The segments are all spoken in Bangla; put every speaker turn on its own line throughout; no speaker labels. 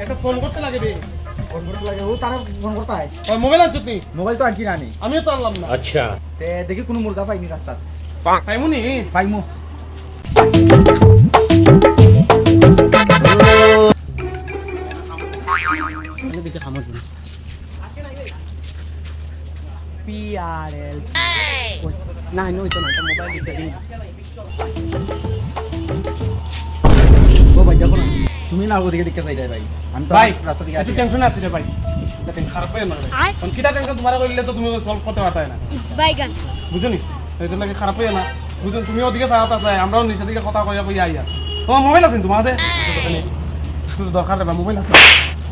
একটা ফোন করতে লাগে বে
ফোন করতে লাগে ও তারা ফোন করতে হয়
ওই মোবাইল আনছত নি
মোবাইল তো আনছি না আমি
আমিও তো আনলাম না
আচ্ছা
তে দেখি কোনো মুরগা পাইনি রাস্তা
পাইমুনি
পাইমু
দেখে খামার PRL না নই তো না মোবাইল দিতে দিন ও ভাই দেখো না
তুমি না ওদিকে দেখতে চাই ভাই আমি তো
ভাই
রাস্তা থেকে
একটু টেনশন আছে রে ভাই এটা টেনশন খারাপ হয়ে না ভাই কোন কিটা টেনশন তোমার কইলে তো তুমি সলভ করতে পারতা না
বাইগান
বুঝুনি এটা লাগে খারাপ হয়ে না বুঝুন তুমি ওদিকে চাওতা চাই আমরাও নিচে দিকে কথা কইয়া কইয়া আইয়া তোমার মোবাইল আছে তোমার আছে শুধু দরকার রে মোবাইল আছে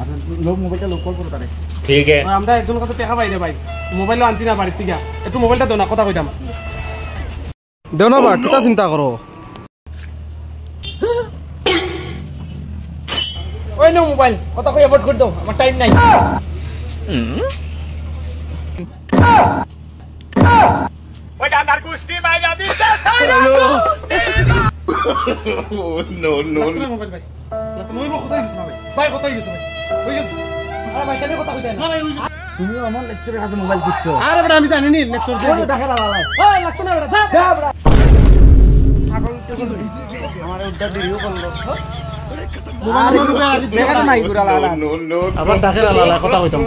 আচ্ছা লোক মোবাইলটা লোক কল করো তারে
ঠিক আছে
আমরা একজনের কাছে টাকা পাই রে ভাই মোবাইলও আনছি না বাড়ির থেকে একটু মোবাইলটা দাও না কথা কইতাম দেও না বা কিতা চিন্তা করো
ওই নো মোবাইল কথা কই অ্যাভয়েড করে দাও আমার টাইম নাই ওটা আমার কুস্তি মাইরা দিতে
নো নো
মোবাইল ভাই না তুমি কথাই দিছ না ভাই ভাই কথাই দিছ ভাই হই গেছে
আরে ভাই কেন কথা কইতে না
ভাই হই গেছে
তুমি আমার লেকচারের কাছে মোবাইল দিচ্ছো
আরে বড় আমি জানি নি লেকচার
ওই ঢাকা লালাই
ওই লাগতো না বড়
যা বড়া
ছাগল তো আমার উদ্ধার দিও করলো
মোবাইল নাই গুড়া লালা
নো নো
আবার ডাকের আলাদা কথা কইতাম